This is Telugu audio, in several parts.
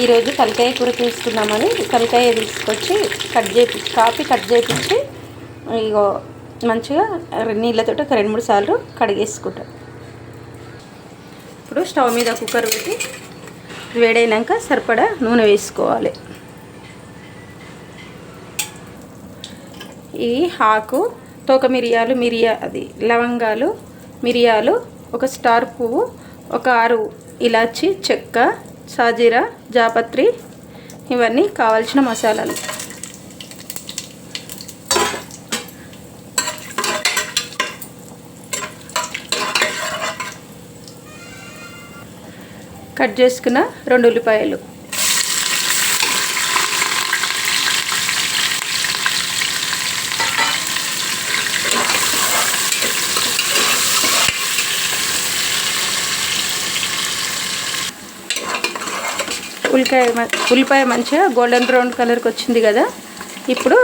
ఈరోజు తలకాయ కూర చేసుకుందామని తలకాయ తీసుకొచ్చి కాపీ కట్ చేయించి ఇగో మంచిగా నీళ్ళతో ఒక 2-3 సార్లు కడిగేసుకుంటాం. ఇప్పుడు స్టవ్ మీద కుక్కర్ పెట్టి వేడైనాక సరిపడా నూనె వేసుకోవాలి. ఈ ఆకు, తోక మిరియాలు, లవంగాలు, మిరియాలు, ఒక స్టార్ పువ్వు, ఒక 6 ఇలాచి, చెక్క, సాజీరా, జాపత్రి, ఇవన్నీ కావాల్సిన మసాలాలు. కట్ చేసుకున్న 2 ఉల్లిపాయలు, ఉల్లిపాయ మంచిగా గోల్డెన్ బ్రౌన్ కలర్కి వచ్చింది కదా. ఇప్పుడు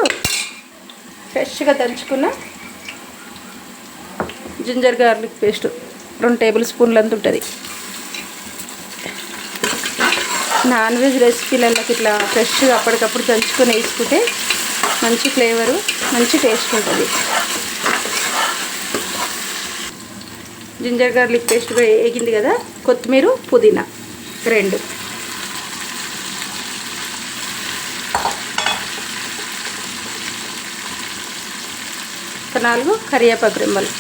ఫ్రెష్గా దంచుకున్న జింజర్ గార్లిక్ పేస్ట్ 2 టేబుల్ స్పూన్లు అంత ఉంటుంది. నాన్ వెజ్ రెసిపీలకి ఇట్లా ఫ్రెష్గా అప్పటికప్పుడు దంచుకొని వేసుకుంటే మంచి ఫ్లేవరు, మంచి టేస్ట్ ఉంటుంది. జింజర్ గార్లిక్ పేస్ట్ వేగింది కదా. కొత్తిమీర, పుదీనా 2, ఒక 4 కరివేపాకు రెమ్మలు,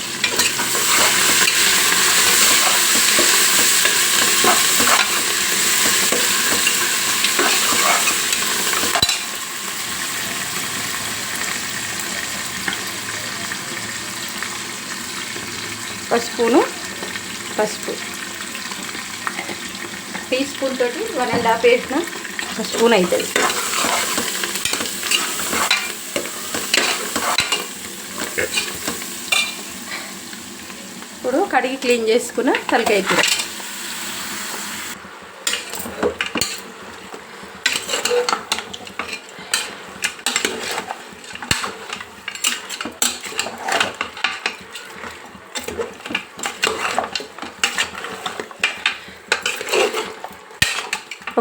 పసుపు టీ స్పూన్ తోటి 1.5 వేసిన 1 స్పూన్ అవుతుంది. ఇప్పుడు కడిగి క్లీన్ చేసుకున్న తలకాయ కూర,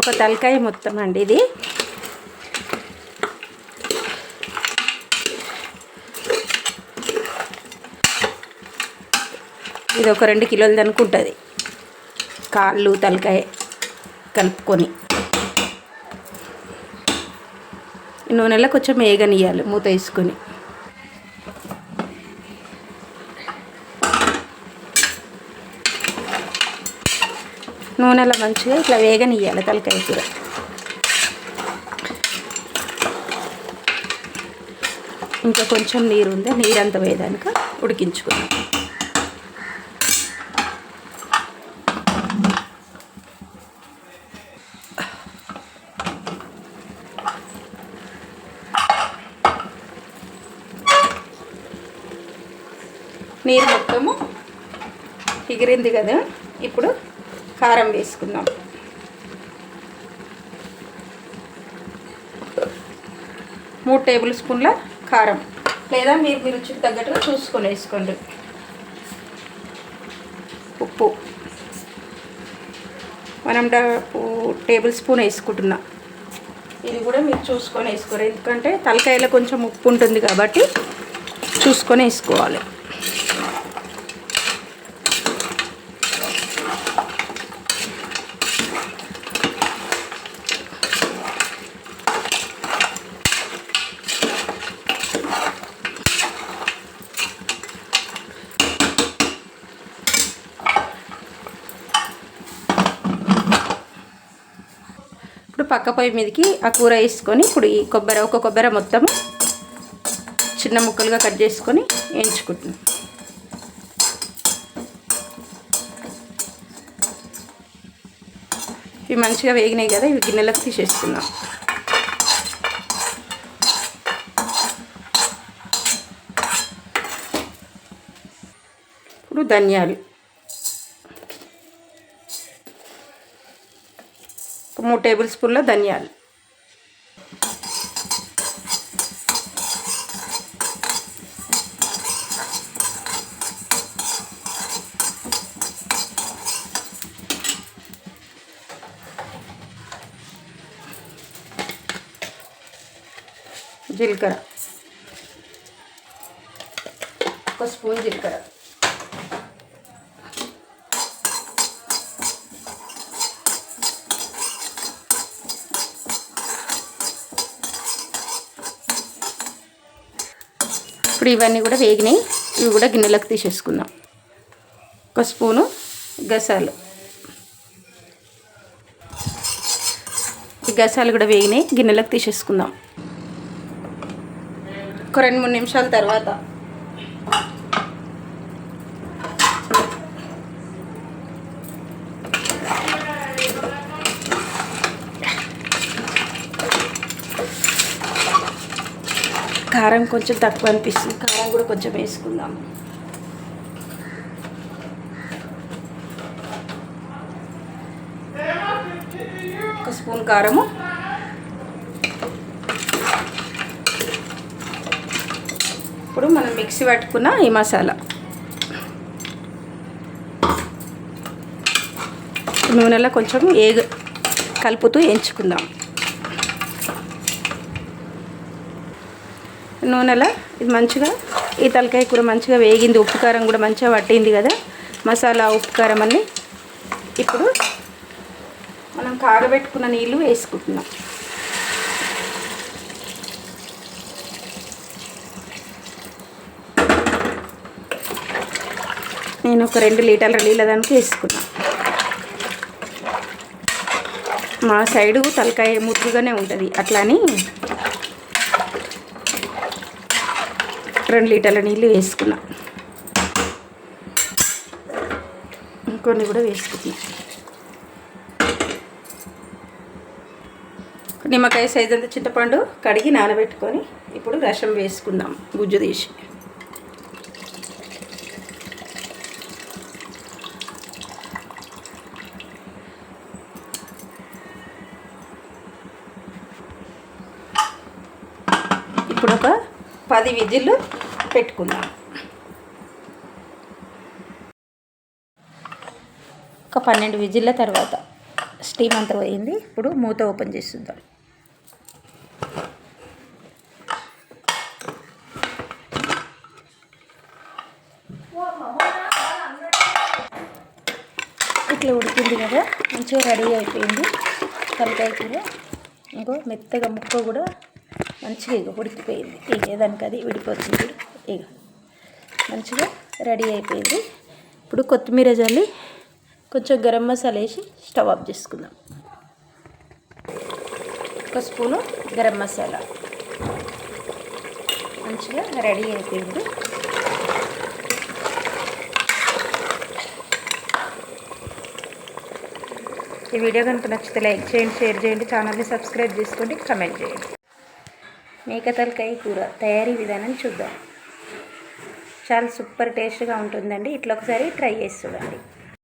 ఒక తలకాయ మొత్తం అండి ఇది. ఇది ఒక 2 కిలోలు అనుకుంటుంది. కాళ్ళు, తలకాయ కలుపుకొని నూనెలో కొంచెం వేగనియాలి మూత వేసుకొని. నూనెలో మంచిగా ఇట్లా వేగనియాలి తలకాయ కూర. ఇంకా కొంచెం నీరు ఉంది, నీరంతా వేయడానిక ఉడికించుకున్నాం. నీరు మొత్తము ఎగిరింది కదా. ఇప్పుడు కారం వేసుకుందాం. 3 టేబుల్ స్పూన్ల కారం, లేదా మీరు రుచికి తగ్గట్టుగా చూసుకొని వేసుకోండి. ఉప్పు 1.5 టేబుల్ స్పూన్ వేసుకుంటున్నా. ఇది కూడా మీరు చూసుకొని వేసుకోరు, ఎందుకంటే తలకాయలో కొంచెం ఉప్పు ఉంటుంది కాబట్టి చూసుకొని వేసుకోవాలి. ఇప్పుడు పక్క పొయ్యి మీదకి ఆ కూర వేసుకొని ఇప్పుడు ఈ ఒక కొబ్బరి మొత్తం చిన్న ముక్కలుగా కట్ చేసుకొని వేయించుకుంటున్నాం. ఇవి మంచిగా వేగినాయి కదా, ఇవి గిన్నెలకు తీసేసుకుందాం. ఇప్పుడు ధనియాలు 3 టేబుల్ స్పూన్ల ధనియాలు, జీలకర్ర, 1 స్పూన్ జీలకర్ర, ఇప్పుడు ఇవన్నీ కూడా వేగినాయి. ఇవి కూడా గిన్నెలకు తీసేసుకుందాం. 1 స్పూను గసాలు, ఈ గసాలు కూడా వేగినాయి, గిన్నెలకు తీసేసుకుందాం. ఒక 2-3 నిమిషాల తర్వాత కారం కొంచెం తక్కువ అనిపిస్తుంది, కారం కూడా కొంచెం వేసుకుందాం. ఒక స్పూన్ కారము, ఇప్పుడు మనం మిక్సీ పట్టుకున్న ఈ మసాలా నూనెలో కొంచెం కలుపుతూ వేయించుకుందాం. నూనెలో ఇది మంచిగా, ఈ తలకాయ కూర మంచిగా వేగింది, ఉప్పు కారం కూడా మంచిగా పట్టింది కదా, మసాలా ఉప్పు కారం అన్నీ. ఇప్పుడు మనం కాగబెట్టుకున్న నీళ్ళు వేసుకుంటున్నాం. నేను ఒక 2 లీటర్ల నీళ్ళ దానికి వేసుకున్నాను. మా సైడు తలకాయ ముద్దుగానే ఉంటుంది, అట్లని 2 లీటర్ల నీళ్ళు వేసుకున్నా. ఇంకొన్ని కూడా వేసుకున్నా. నిమ్మకాయ సైజ్ అంతా చింతపండు కడిగి నానబెట్టుకొని ఇప్పుడు రసం వేసుకుందాం, గుజ్జు తీసి. ఇప్పుడు ఒక 10 విజిల్లు పెట్టుకుందాం. ఒక 12 విజిల్ల తర్వాత స్టీమ్ అంతా పోయింది. ఇప్పుడు మూత ఓపెన్ చేస్తుందాం. ఇట్లా ఉడికింది కదా, మంచిగా రెడీ అయిపోయింది తలకాయ కూర. ఇంకో మెత్తగా ముక్క కూడా మంచిగా ఉడికిపోయింది. ఇక దానికి అది విడిపోతుంది. ఇక మంచిగా రెడీ అయిపోయింది. ఇప్పుడు కొత్తిమీర జల్లి కొంచెం గరం మసాలా వేసి స్టవ్ ఆఫ్ చేసుకుందాం. 1 స్పూను గరం మసాలా, మంచిగా రెడీ అయిపోయింది. ఈ వీడియో కనుక నచ్చితే లైక్ చేయండి, షేర్ చేయండి, ఛానల్ని సబ్స్క్రైబ్ చేసుకోండి, కమెంట్ చేయండి. మేక తలకాయ కూర తయారీ విధానం చూద్దాం. చాలా సూపర్ టేస్ట్గా ఉంటుందండి. ఇట్లా ఒకసారి ట్రై చేసి చూడండి.